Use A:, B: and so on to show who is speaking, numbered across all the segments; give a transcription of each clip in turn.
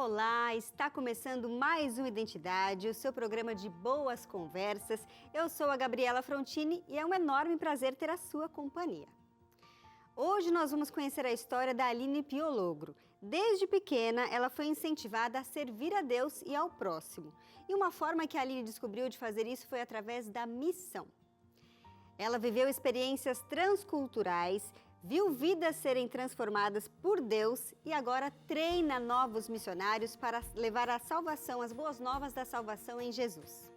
A: Olá, está começando mais um Identidade, o seu programa de boas conversas. Eu sou a Gabriela Frontini e é um enorme prazer ter a sua companhia. Hoje nós vamos conhecer a história da Aline Piologro. Desde pequena, ela foi incentivada a servir a Deus e ao próximo. E uma forma que a Aline descobriu de fazer isso foi através da missão. Ela viveu experiências transculturais, viu vidas serem transformadas por Deus e agora treina novos missionários para levar a salvação, as boas novas da salvação em Jesus.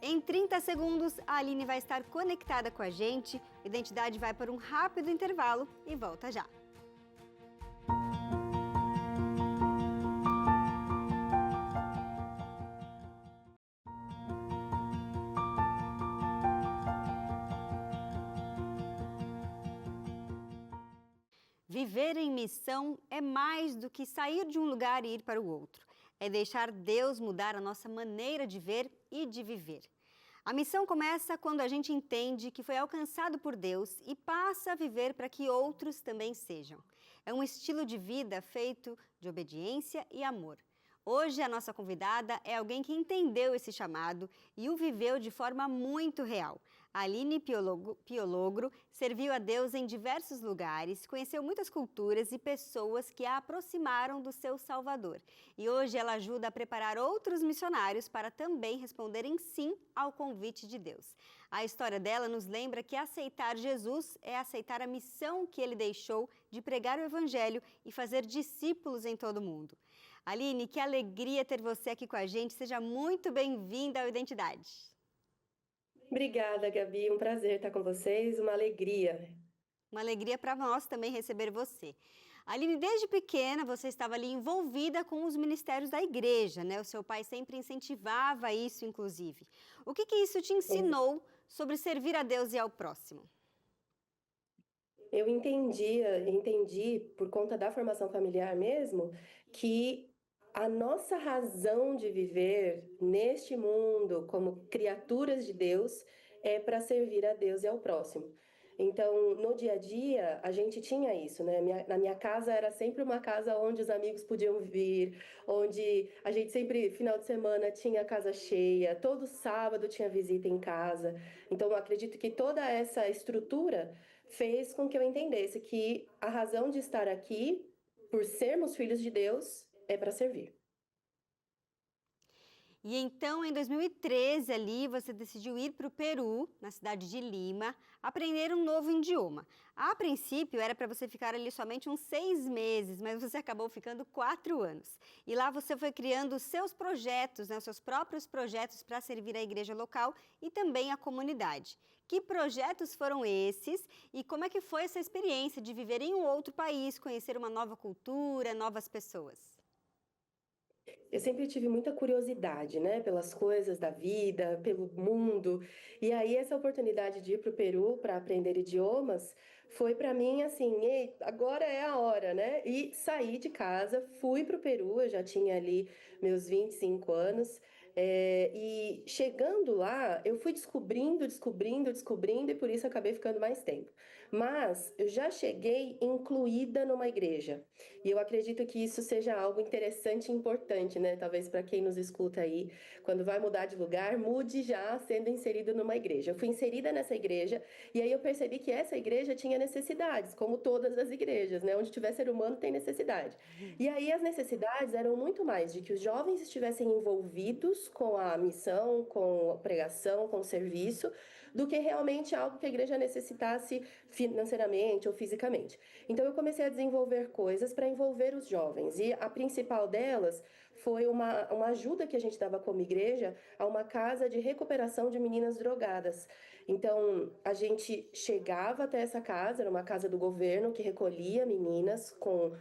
A: Em 30 segundos, a Aline vai estar conectada com a gente. A Identidade vai para um rápido intervalo e volta já. Viver em missão é mais do que sair de um lugar e ir para o outro. É deixar Deus mudar a nossa maneira de ver e de viver. A missão começa quando a gente entende que foi alcançado por Deus e passa a viver para que outros também sejam. É um estilo de vida feito de obediência e amor. Hoje a nossa convidada é alguém que entendeu esse chamado e o viveu de forma muito real. A Aline Piologro serviu a Deus em diversos lugares, conheceu muitas culturas e pessoas que a aproximaram do seu Salvador. E hoje ela ajuda a preparar outros missionários para também responderem sim ao convite de Deus. A história dela nos lembra que aceitar Jesus é aceitar a missão que ele deixou de pregar o Evangelho e fazer discípulos em todo o mundo. Aline, que alegria ter você aqui com a gente. Seja muito bem-vinda ao Identidade.
B: Obrigada, Gabi. Um prazer estar com vocês, uma alegria.
A: Uma alegria para nós também receber você. Aline, desde pequena você estava ali envolvida com os ministérios da igreja, né? O seu pai sempre incentivava isso, inclusive. O que isso te ensinou sobre servir a Deus e ao próximo?
B: Eu entendi por conta da formação familiar mesmo, que a nossa razão de viver neste mundo como criaturas de Deus é para servir a Deus e ao próximo. Então, no dia a dia, a gente tinha isso, né? Na minha casa era sempre uma casa onde os amigos podiam vir, onde a gente sempre, final de semana, tinha casa cheia, todo sábado tinha visita em casa. Então, eu acredito que toda essa estrutura fez com que eu entendesse que a razão de estar aqui, por sermos filhos de Deus, é para servir.
A: E então, em 2013, ali, você decidiu ir para o Peru, na cidade de Lima, aprender um novo idioma. A princípio, era para você ficar ali somente uns 6 meses, mas você acabou ficando 4 anos. E lá você foi criando os seus projetos, né, os seus próprios projetos para servir a igreja local e também a comunidade. Que projetos foram esses e como é que foi essa experiência de viver em um outro país, conhecer uma nova cultura, novas pessoas?
B: Eu sempre tive muita curiosidade, né, pelas coisas da vida, pelo mundo. E aí essa oportunidade de ir para o Peru para aprender idiomas foi para mim assim, ei, agora é a hora, né? E saí de casa, fui para o Peru, eu já tinha ali meus 25 anos. E chegando lá, eu fui descobrindo, e por isso acabei ficando mais tempo. Mas eu já cheguei incluída numa igreja. E eu acredito que isso seja algo interessante e importante, né? Talvez para quem nos escuta aí, quando vai mudar de lugar, mude já sendo inserido numa igreja. Eu fui inserida nessa igreja e aí eu percebi que essa igreja tinha necessidades, como todas as igrejas, né? Onde tiver ser humano tem necessidade. E aí as necessidades eram muito mais de que os jovens estivessem envolvidos com a missão, com a pregação, com o serviço, do que realmente algo que a igreja necessitasse financeiramente ou fisicamente. Então eu comecei a desenvolver coisas para envolver os jovens e a principal delas foi uma ajuda que a gente dava como igreja a uma casa de recuperação de meninas drogadas. Então a gente chegava até essa casa, era uma casa do governo que recolhia meninas com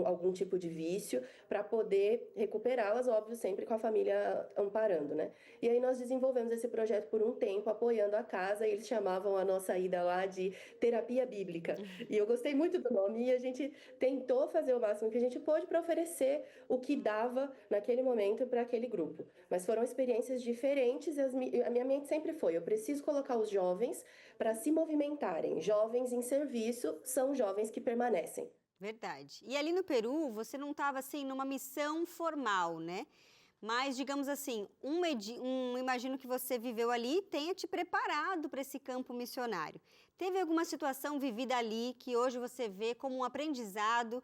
B: algum tipo de vício para poder recuperá-las, óbvio, sempre com a família amparando, né? E aí nós desenvolvemos esse projeto por um tempo, apoiando a casa, e eles chamavam a nossa ida lá de terapia bíblica. E eu gostei muito do nome e a gente tentou fazer o máximo que a gente pôde para oferecer o que dava naquele momento para aquele grupo. Mas foram experiências diferentes e a minha mente sempre foi, eu preciso colocar os jovens para se movimentarem. Jovens em serviço são jovens que permanecem.
A: Verdade. E ali no Peru, você não estava assim numa missão formal, né? Mas, digamos assim, imagino que você viveu ali tenha te preparado para esse campo missionário. Teve alguma situação vivida ali que hoje você vê como um aprendizado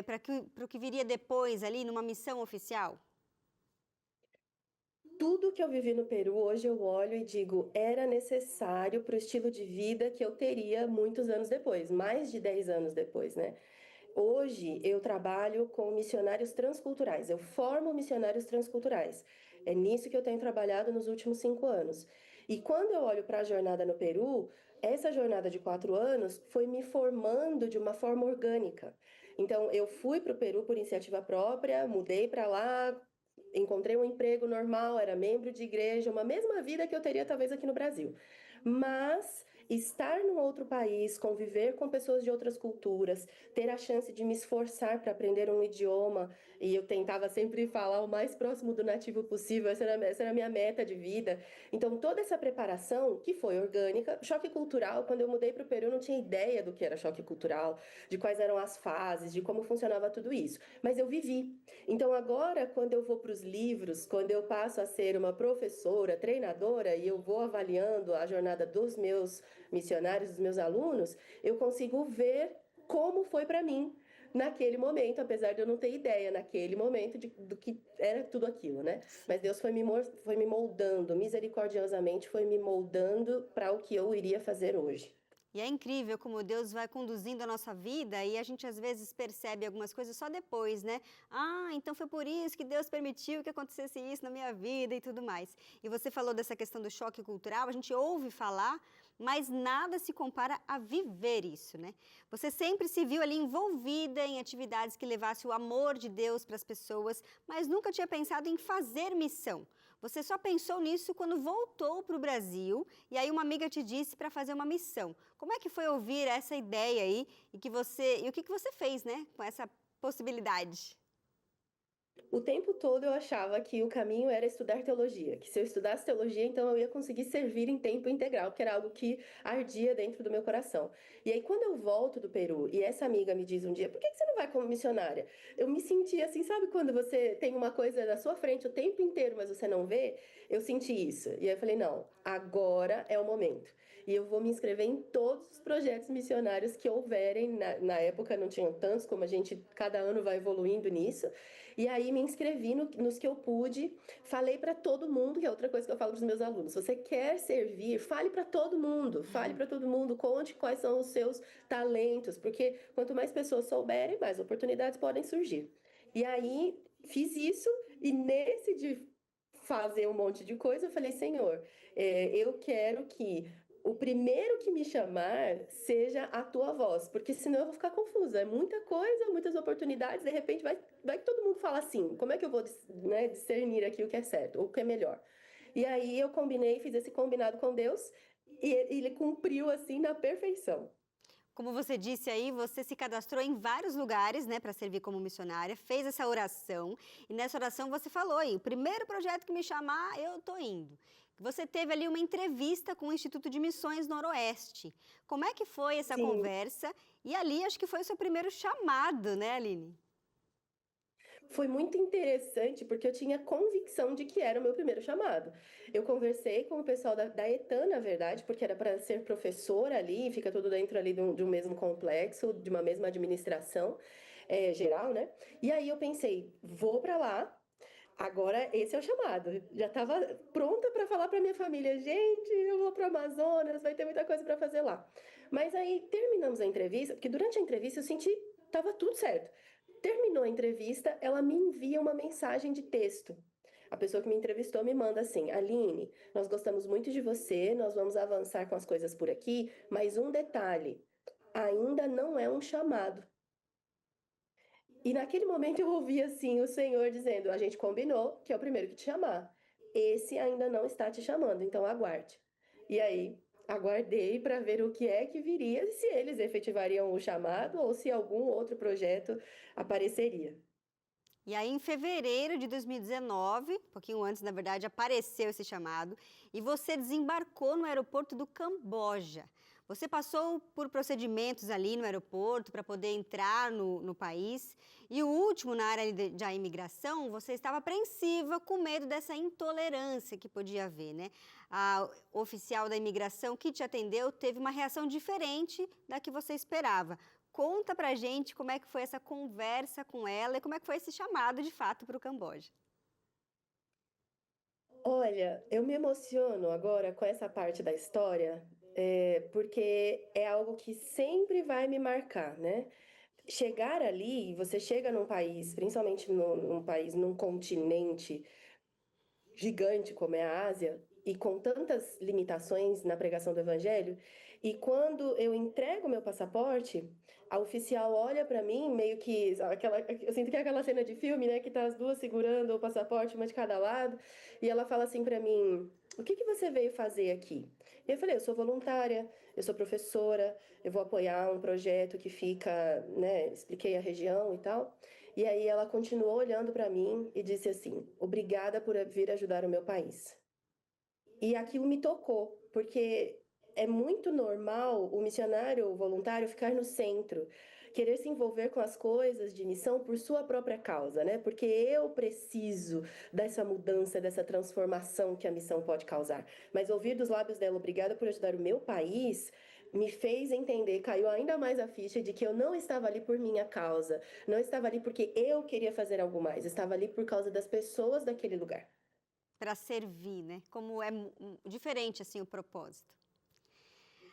A: para o que viria depois ali numa missão oficial?
B: Tudo que eu vivi no Peru, hoje eu olho e digo, era necessário para o estilo de vida que eu teria muitos anos depois, mais de 10 anos depois, né? Hoje eu trabalho com missionários transculturais, eu formo missionários transculturais. É nisso que eu tenho trabalhado nos últimos 5 anos. E quando eu olho para a jornada no Peru, essa jornada de 4 anos foi me formando de uma forma orgânica. Então, eu fui para o Peru por iniciativa própria, mudei para lá, encontrei um emprego normal, era membro de igreja, uma mesma vida que eu teria talvez aqui no Brasil. Mas estar num outro país, conviver com pessoas de outras culturas, ter a chance de me esforçar para aprender um idioma, e eu tentava sempre falar o mais próximo do nativo possível, essa era a minha meta de vida. Então, toda essa preparação, que foi orgânica, choque cultural, quando eu mudei para o Peru, eu não tinha ideia do que era choque cultural, de quais eram as fases, de como funcionava tudo isso. Mas eu vivi. Então, agora, quando eu vou para os livros, quando eu passo a ser uma professora, treinadora, e eu vou avaliando a jornada dos meus missionários, dos meus alunos, eu consigo ver como foi para mim naquele momento, apesar de eu não ter ideia naquele momento do que era tudo aquilo, né? Mas Deus foi me moldando, misericordiosamente foi me moldando para o que eu iria fazer hoje.
A: E é incrível como Deus vai conduzindo a nossa vida e a gente às vezes percebe algumas coisas só depois, né? Ah, então foi por isso que Deus permitiu que acontecesse isso na minha vida e tudo mais. E você falou dessa questão do choque cultural, a gente ouve falar, mas nada se compara a viver isso, né? Você sempre se viu ali envolvida em atividades que levassem o amor de Deus para as pessoas, mas nunca tinha pensado em fazer missão. Você só pensou nisso quando voltou para o Brasil e aí uma amiga te disse para fazer uma missão. Como é que foi ouvir essa ideia aí e o que você fez, né, com essa possibilidade?
B: O tempo todo eu achava que o caminho era estudar teologia, que se eu estudasse teologia, então eu ia conseguir servir em tempo integral, que era algo que ardia dentro do meu coração. E aí, quando eu volto do Peru e essa amiga me diz um dia, por que você não vai como missionária? Eu me senti assim, sabe quando você tem uma coisa na sua frente o tempo inteiro, mas você não vê? Eu senti isso. E aí eu falei, não, agora é o momento. E eu vou me inscrever em todos os projetos missionários que houverem. Na época não tinham tantos, como a gente cada ano vai evoluindo nisso. E aí me inscrevi nos que eu pude, falei para todo mundo, que é outra coisa que eu falo para os meus alunos. Se você quer servir, fale para todo mundo, conte quais são os seus talentos, porque quanto mais pessoas souberem, mais oportunidades podem surgir. E aí fiz isso, e nesse de fazer um monte de coisa, eu falei, Senhor, eu quero que o primeiro que me chamar seja a tua voz, porque senão eu vou ficar confusa. É muita coisa, muitas oportunidades, de repente vai que todo mundo fala assim. Como é que eu vou, né, discernir aqui o que é certo, ou o que é melhor? E aí eu combinei, fiz esse combinado com Deus e ele cumpriu assim na perfeição.
A: Como você disse aí, você se cadastrou em vários lugares, né, para servir como missionária, fez essa oração, e nessa oração você falou aí, o primeiro projeto que me chamar, eu tô indo. Você teve ali uma entrevista com o Instituto de Missões Noroeste. Como é que foi essa
B: Sim,
A: conversa? E ali acho que foi o seu primeiro chamado, né, Aline?
B: foi muito interessante porque eu tinha convicção de que era o meu primeiro chamado. Eu conversei com o pessoal da ETAN, na verdade, porque era para ser professora ali, fica tudo dentro ali de um mesmo complexo, de uma mesma administração geral, né? E aí eu pensei, vou para lá. Agora esse é o chamado. Já estava pronta para falar para minha família, gente, eu vou para o Amazonas, vai ter muita coisa para fazer lá. Mas aí terminamos a entrevista, porque durante a entrevista eu senti estava tudo certo. Terminou a entrevista, ela me envia uma mensagem de texto. A pessoa que me entrevistou me manda assim: Aline, nós gostamos muito de você, nós vamos avançar com as coisas por aqui, mas um detalhe: ainda não é um chamado. E naquele momento eu ouvi assim o Senhor dizendo: a gente combinou que é o primeiro que te chamar. Esse ainda não está te chamando, então aguarde. E aí aguardei para ver o que é que viria, se eles efetivariam o chamado ou se algum outro projeto apareceria.
A: E aí, em fevereiro de 2019, um pouquinho antes, na verdade, apareceu esse chamado e você desembarcou no aeroporto do Camboja. Você passou por procedimentos ali no aeroporto para poder entrar no país. E o último, na área da imigração, você estava apreensiva com medo dessa intolerância que podia haver, né? A oficial da imigração que te atendeu teve uma reação diferente da que você esperava. Conta pra gente como é que foi essa conversa com ela e como é que foi esse chamado de fato para o Camboja.
B: Olha, eu me emociono agora com essa parte da história, porque é algo que sempre vai me marcar, né? Chegar ali, você chega num país, principalmente num país, num continente gigante como é a Ásia e com tantas limitações na pregação do evangelho, e quando eu entrego meu passaporte, a oficial olha para mim meio que aquela, eu sinto que é aquela cena de filme, né, que tá as duas segurando o passaporte, uma de cada lado, e ela fala assim para mim: "O que que você veio fazer aqui?" E eu falei: "Eu sou voluntária, eu sou professora, eu vou apoiar um projeto que fica, né, expliquei a região e tal." E aí ela continuou olhando para mim e disse assim: "Obrigada por vir ajudar o meu país." E aquilo me tocou, porque é muito normal o missionário ou voluntário ficar no centro, querer se envolver com as coisas de missão por sua própria causa, né? Porque eu preciso dessa mudança, dessa transformação que a missão pode causar. Mas ouvir dos lábios dela, obrigada por ajudar o meu país, me fez entender, caiu ainda mais a ficha de que eu não estava ali por minha causa, não estava ali porque eu queria fazer algo mais, estava ali por causa das pessoas daquele lugar.
A: Para servir, né? Como é diferente assim o propósito.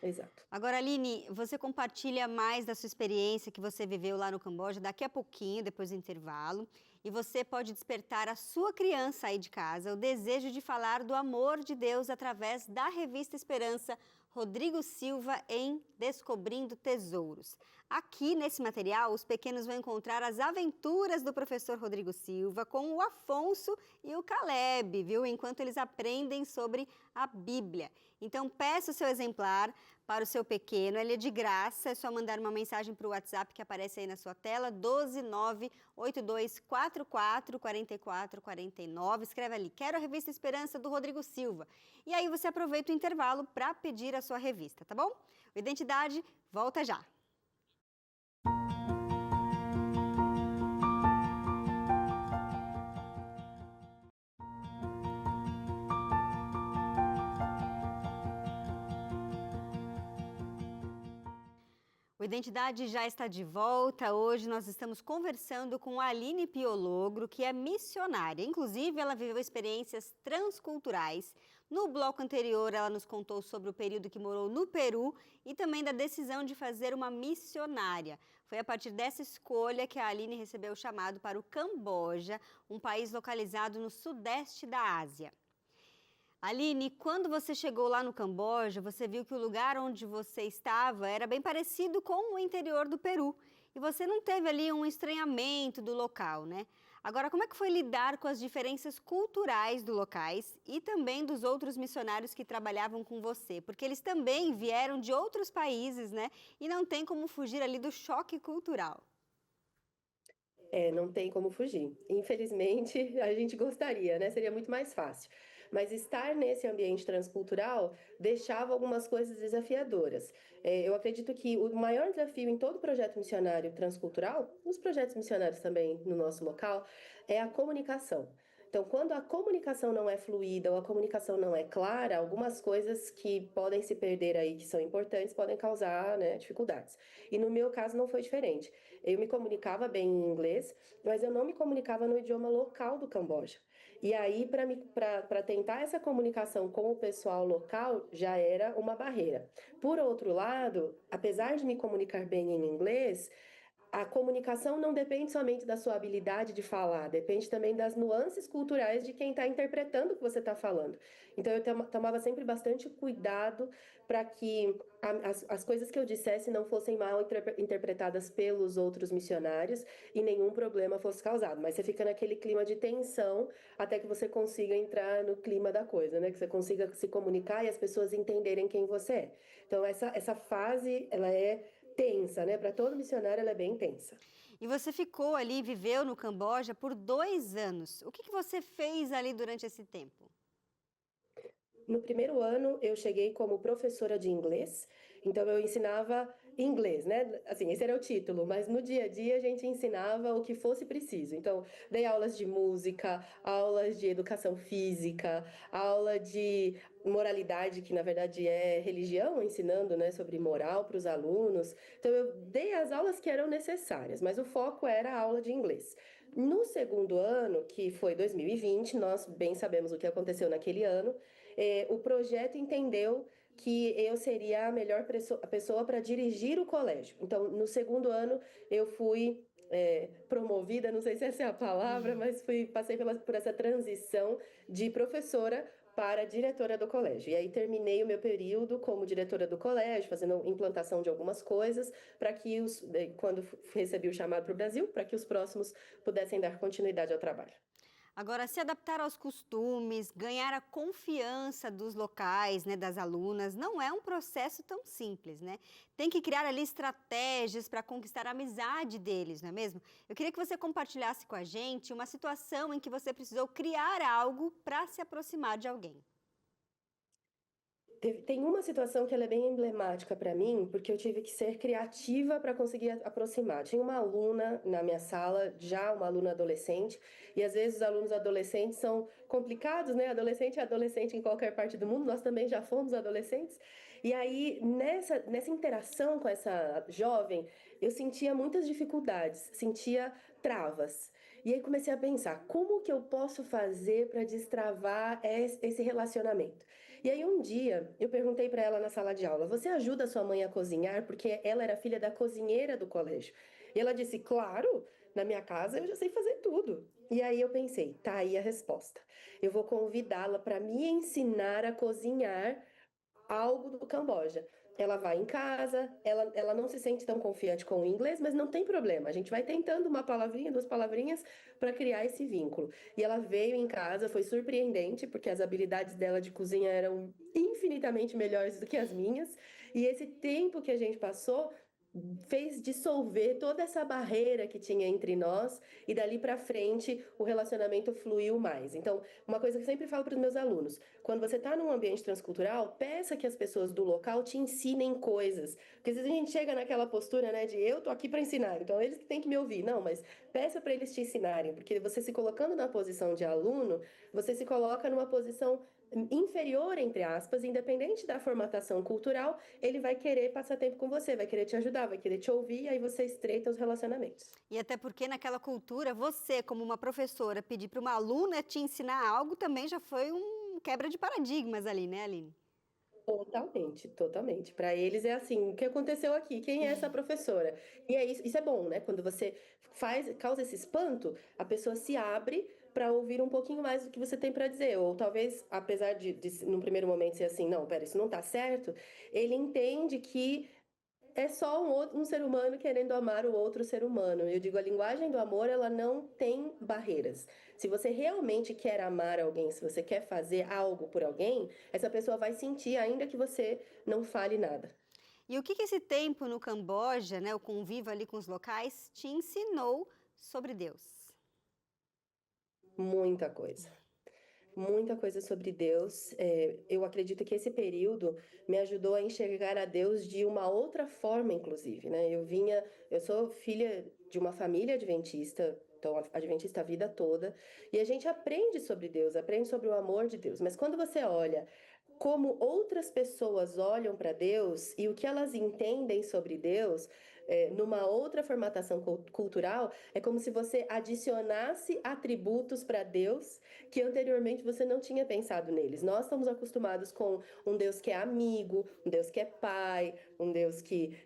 B: Exato.
A: Agora, Aline, você compartilha mais da sua experiência que você viveu lá no Camboja daqui a pouquinho, depois do intervalo. E você pode despertar a sua criança aí de casa o desejo de falar do amor de Deus através da revista Esperança Rodrigo Silva em Descobrindo Tesouros. Aqui nesse material, os pequenos vão encontrar as aventuras do professor Rodrigo Silva com o Afonso e o Caleb, viu? Enquanto eles aprendem sobre a Bíblia. Então, peça o seu exemplar para o seu pequeno, ele é de graça, é só mandar uma mensagem para o WhatsApp que aparece aí na sua tela, 12982444449, escreve ali, quero a revista Esperança do Rodrigo Silva. E aí você aproveita o intervalo para pedir a sua revista, tá bom? O Identidade volta já. O Identidade já está de volta. Hoje nós estamos conversando com a Aline Piologro, que é missionária. Inclusive, ela viveu experiências transculturais. No bloco anterior, ela nos contou sobre o período que morou no Peru e também da decisão de fazer uma missionária. Foi a partir dessa escolha que a Aline recebeu o chamado para o Camboja, um país localizado no sudeste da Ásia. Aline, quando você chegou lá no Camboja, você viu que o lugar onde você estava era bem parecido com o interior do Peru. E você não teve ali um estranhamento do local, né? Agora, como é que foi lidar com as diferenças culturais do locais e também dos outros missionários que trabalhavam com você? Porque eles também vieram de outros países, né? E não tem como fugir ali do choque cultural.
B: É, não tem como fugir. Infelizmente, a gente gostaria, né? Seria muito mais fácil. Mas estar nesse ambiente transcultural deixava algumas coisas desafiadoras. Eu acredito que o maior desafio em todo projeto missionário transcultural, os projetos missionários também no nosso local, é a comunicação. Então, quando a comunicação não é fluida ou a comunicação não é clara, algumas coisas que podem se perder aí, que são importantes, podem causar, né, dificuldades. E no meu caso não foi diferente. Eu me comunicava bem em inglês, mas eu não me comunicava no idioma local do Camboja. E aí, para tentar essa comunicação com o pessoal local, já era uma barreira. Por outro lado, apesar de me comunicar bem em inglês, a comunicação não depende somente da sua habilidade de falar, depende também das nuances culturais de quem está interpretando o que você está falando. Então, eu tomava sempre bastante cuidado para que as coisas que eu dissesse não fossem mal interpretadas pelos outros missionários e nenhum problema fosse causado. Mas você fica naquele clima de tensão até que você consiga entrar no clima da coisa, né? Que você consiga se comunicar e as pessoas entenderem quem você é. Então, essa fase, ela é tensa, né? Para todo missionário, ela é bem tensa.
A: E você ficou ali, viveu no Camboja por 2 anos. O que você fez ali durante esse tempo?
B: No primeiro ano, eu cheguei como professora de inglês Então eu ensinava inglês, né? Assim, esse era o título, mas no dia a dia a gente ensinava o que fosse preciso. Então, dei aulas de música, aulas de educação física, aula de moralidade, que na verdade é religião, ensinando, né, sobre moral para os alunos. Então, eu dei as aulas que eram necessárias, mas o foco era a aula de inglês. No segundo ano, que foi 2020, nós bem sabemos o que aconteceu naquele ano, o projeto entendeu que eu seria a melhor pessoa para dirigir o colégio. Então, no segundo ano, eu fui promovida, não sei se essa é a palavra, mas passei por essa transição de professora para diretora do colégio. E aí terminei o meu período como diretora do colégio, fazendo implantação de algumas coisas, para que quando recebi o chamado para o Brasil, para que os próximos pudessem dar continuidade ao trabalho.
A: Agora, se adaptar aos costumes, ganhar a confiança dos locais, né, das alunas, não é um processo tão simples, né? Tem que criar ali estratégias para conquistar a amizade deles, não é mesmo? Eu queria que você compartilhasse com a gente uma situação em que você precisou criar algo para se aproximar de alguém.
B: Tem uma situação que ela é bem emblemática para mim, porque eu tive que ser criativa para conseguir aproximar. Tinha uma aluna na minha sala, já uma aluna adolescente, e às vezes os alunos adolescentes são complicados, né? Adolescente é adolescente em qualquer parte do mundo, nós também já fomos adolescentes. E aí, nessa interação com essa jovem, eu sentia muitas dificuldades, sentia travas. E aí comecei a pensar, como que eu posso fazer para destravar esse relacionamento? E aí um dia eu perguntei para ela na sala de aula: "Você ajuda sua mãe a cozinhar?" Porque ela era filha da cozinheira do colégio. E ela disse: "Claro, na minha casa eu já sei fazer tudo." E aí eu pensei: tá aí a resposta. Eu vou convidá-la para me ensinar a cozinhar algo do Camboja. Ela vai em casa, ela não se sente tão confiante com o inglês, mas não tem problema. A gente vai tentando uma palavrinha, duas palavrinhas para criar esse vínculo. E ela veio em casa, foi surpreendente, porque as habilidades dela de cozinha eram infinitamente melhores do que as minhas. E esse tempo que a gente passou fez dissolver toda essa barreira que tinha entre nós e dali para frente o relacionamento fluiu mais. Então, uma coisa que eu sempre falo para os meus alunos, quando você está num ambiente transcultural, peça que as pessoas do local te ensinem coisas. Porque às vezes a gente chega naquela postura, né, de eu tô aqui para ensinar, então eles que têm que me ouvir. Não, mas peça para eles te ensinarem, porque você se colocando na posição de aluno, você se coloca numa posição inferior, entre aspas, independente da formatação cultural, ele vai querer passar tempo com você, vai querer te ajudar, vai querer te ouvir, e aí você estreita os relacionamentos.
A: E até porque naquela cultura, você, como uma professora, pedir para uma aluna te ensinar algo também já foi um quebra de paradigmas ali, né, Aline?
B: Totalmente, totalmente. Para eles é assim, o que aconteceu aqui? Quem é essa professora? E é isso é bom, né? Quando você causa esse espanto, a pessoa se abre para ouvir um pouquinho mais do que você tem para dizer. Ou talvez, apesar de num primeiro momento ser assim, não, pera, isso não tá certo, ele entende que é só um ser humano querendo amar o outro ser humano. Eu digo, a linguagem do amor, ela não tem barreiras. Se você realmente quer amar alguém, se você quer fazer algo por alguém, essa pessoa vai sentir, ainda que você não fale nada.
A: E o que que esse tempo no Camboja, né, o convívio ali com os locais, te ensinou sobre Deus?
B: Muita coisa. Muita coisa sobre Deus. Eu acredito que esse período me ajudou a enxergar a Deus de uma outra forma, inclusive, né? Eu sou filha de uma família adventista, então adventista a vida toda, e a gente aprende sobre Deus, aprende sobre o amor de Deus. Mas quando você olha como outras pessoas olham para Deus e o que elas entendem sobre Deus, numa outra formatação cultural, é como se você adicionasse atributos para Deus que anteriormente você não tinha pensado neles. Nós estamos acostumados com um Deus que é amigo, um Deus que é pai, um Deus que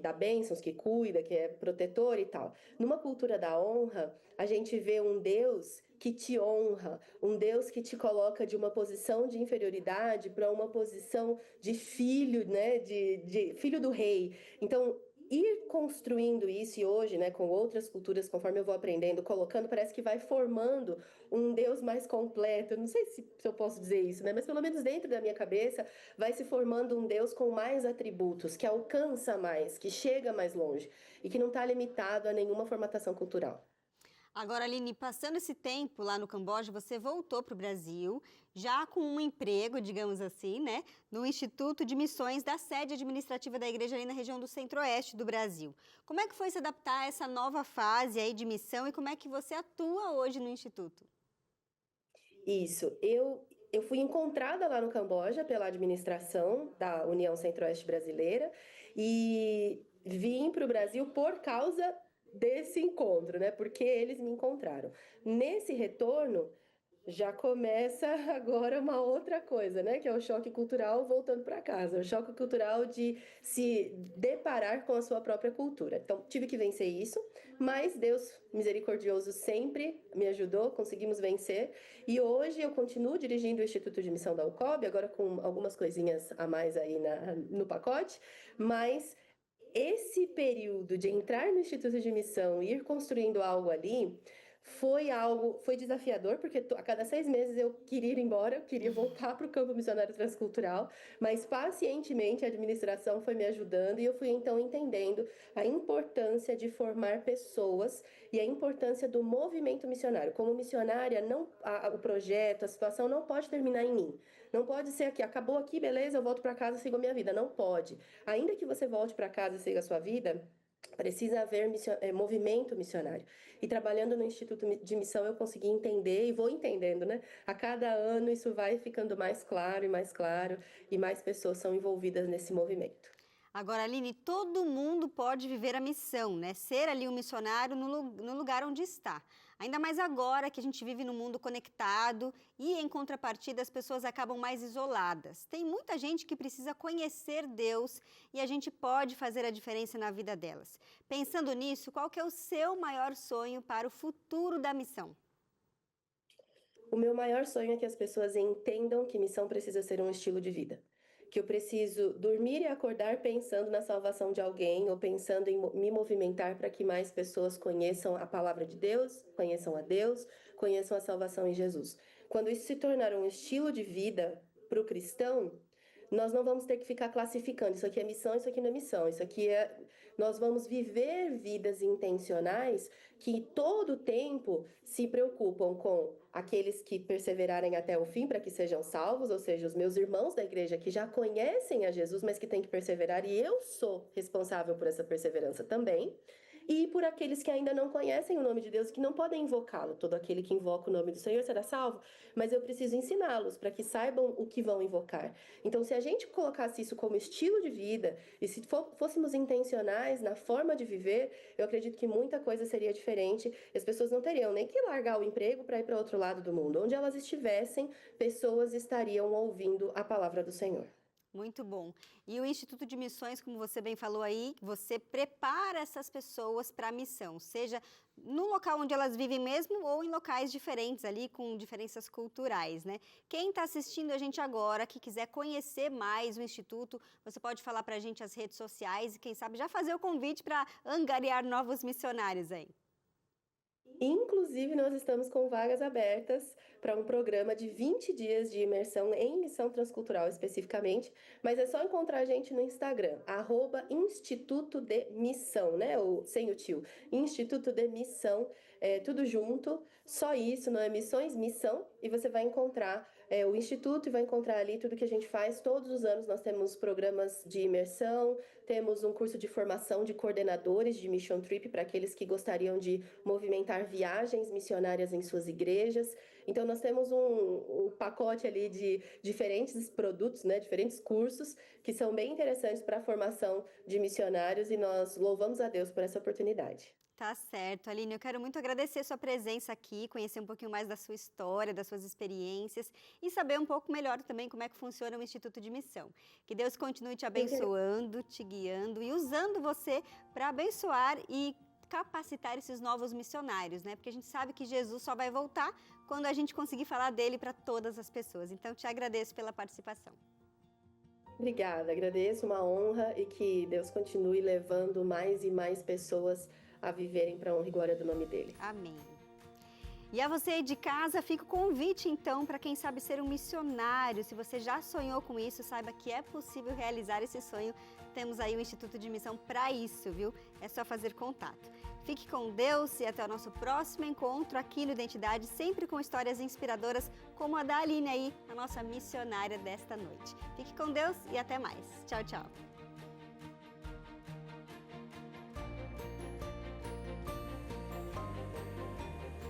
B: dá bênçãos, que cuida, que é protetor e tal. Numa cultura da honra, a gente vê um Deus que te honra, um Deus que te coloca de uma posição de inferioridade para uma posição de filho, né, de filho do rei. Então, ir construindo isso e hoje, né, com outras culturas, conforme eu vou aprendendo, colocando, parece que vai formando um Deus mais completo. Eu não sei se eu posso dizer isso, né, mas pelo menos dentro da minha cabeça vai se formando um Deus com mais atributos, que alcança mais, que chega mais longe e que não está limitado a nenhuma formatação cultural.
A: Agora, Aline, passando esse tempo lá no Camboja, você voltou para o Brasil, já com um emprego, digamos assim, né, no Instituto de Missões da sede administrativa da igreja ali na região do Centro-Oeste do Brasil. Como é que foi se adaptar a essa nova fase aí de missão e como é que você atua hoje no Instituto?
B: Isso, eu fui encontrada lá no Camboja pela administração da União Centro-Oeste Brasileira e vim para o Brasil por causa desse encontro, né? Porque eles me encontraram. Nesse retorno, já começa agora uma outra coisa, né? Que é o choque cultural voltando para casa, o choque cultural de se deparar com a sua própria cultura. Então, tive que vencer isso, mas Deus misericordioso sempre me ajudou, conseguimos vencer. E hoje eu continuo dirigindo o Instituto de Missão da UCOB, agora com algumas coisinhas a mais aí no pacote, mas esse período de entrar no Instituto de Missão e ir construindo algo ali foi desafiador, porque a cada 6 meses eu queria ir embora, eu queria voltar para o campo missionário transcultural, mas pacientemente a administração foi me ajudando e eu fui então entendendo a importância de formar pessoas e a importância do movimento missionário. Como missionária, o projeto, a situação não pode terminar em mim. Não pode ser aqui, acabou aqui, beleza, eu volto para casa e sigo a minha vida. Não pode. Ainda que você volte para casa e siga a sua vida, precisa haver movimento missionário. E trabalhando no Instituto de Missão eu consegui entender e vou entendendo, né? A cada ano isso vai ficando mais claro e mais pessoas são envolvidas nesse movimento.
A: Agora, Aline, todo mundo pode viver a missão, né? Ser ali um missionário no lugar onde está. Ainda mais agora que a gente vive num mundo conectado e, em contrapartida, as pessoas acabam mais isoladas. Tem muita gente que precisa conhecer Deus e a gente pode fazer a diferença na vida delas. Pensando nisso, qual que é o seu maior sonho para o futuro da missão?
B: O meu maior sonho é que as pessoas entendam que missão precisa ser um estilo de vida. Que eu preciso dormir e acordar pensando na salvação de alguém ou pensando em me movimentar para que mais pessoas conheçam a palavra de Deus, conheçam a Deus, conheçam a salvação em Jesus. Quando isso se tornar um estilo de vida para o cristão, nós não vamos ter que ficar classificando, isso aqui é missão, isso aqui não é missão, isso aqui é... Nós vamos viver vidas intencionais que todo o tempo se preocupam com aqueles que perseverarem até o fim para que sejam salvos, ou seja, os meus irmãos da igreja que já conhecem a Jesus, mas que têm que perseverar, e eu sou responsável por essa perseverança também. E por aqueles que ainda não conhecem o nome de Deus, que não podem invocá-lo. Todo aquele que invoca o nome do Senhor será salvo, mas eu preciso ensiná-los para que saibam o que vão invocar. Então, se a gente colocasse isso como estilo de vida, e se fôssemos intencionais na forma de viver, eu acredito que muita coisa seria diferente. As pessoas não teriam nem que largar o emprego para ir para outro lado do mundo. Onde elas estivessem, pessoas estariam ouvindo a palavra do Senhor.
A: Muito bom. E o Instituto de Missões, como você bem falou aí, você prepara essas pessoas para a missão, seja no local onde elas vivem mesmo ou em locais diferentes ali, com diferenças culturais, né? Quem está assistindo a gente agora, que quiser conhecer mais o Instituto, você pode falar para a gente as redes sociais e quem sabe já fazer o convite para angariar novos missionários aí.
B: Inclusive, nós estamos com vagas abertas para um programa de 20 dias de imersão em missão transcultural especificamente, mas é só encontrar a gente no Instagram, @Instituto de Missão, né? Sem o tio, Instituto de Missão, tudo junto, só isso, não é missões, missão, e você vai encontrar o Instituto e vai encontrar ali tudo que a gente faz. Todos os anos nós temos programas de imersão, temos um curso de formação de coordenadores de Mission Trip para aqueles que gostariam de movimentar viagens missionárias em suas igrejas. Então, nós temos um pacote ali de diferentes produtos, né, diferentes cursos, que são bem interessantes para a formação de missionários e nós louvamos a Deus por essa oportunidade.
A: Tá certo, Aline, eu quero muito agradecer sua presença aqui, conhecer um pouquinho mais da sua história, das suas experiências e saber um pouco melhor também como é que funciona o Instituto de Missão. Que Deus continue te abençoando, te guiando e usando você para abençoar e capacitar esses novos missionários, né? Porque a gente sabe que Jesus só vai voltar quando a gente conseguir falar dele para todas as pessoas. Então, te agradeço pela participação.
B: Obrigada, agradeço, uma honra e que Deus continue levando mais e mais pessoas a viverem para a honra e glória do nome dele.
A: Amém. E a você aí de casa, fica o convite então para quem sabe ser um missionário. Se você já sonhou com isso, saiba que é possível realizar esse sonho. Temos aí o Instituto de Missão para isso, viu? É só fazer contato. Fique com Deus e até o nosso próximo encontro aqui no Identidade, sempre com histórias inspiradoras como a da Aline aí, a nossa missionária desta noite. Fique com Deus e até mais. Tchau, tchau.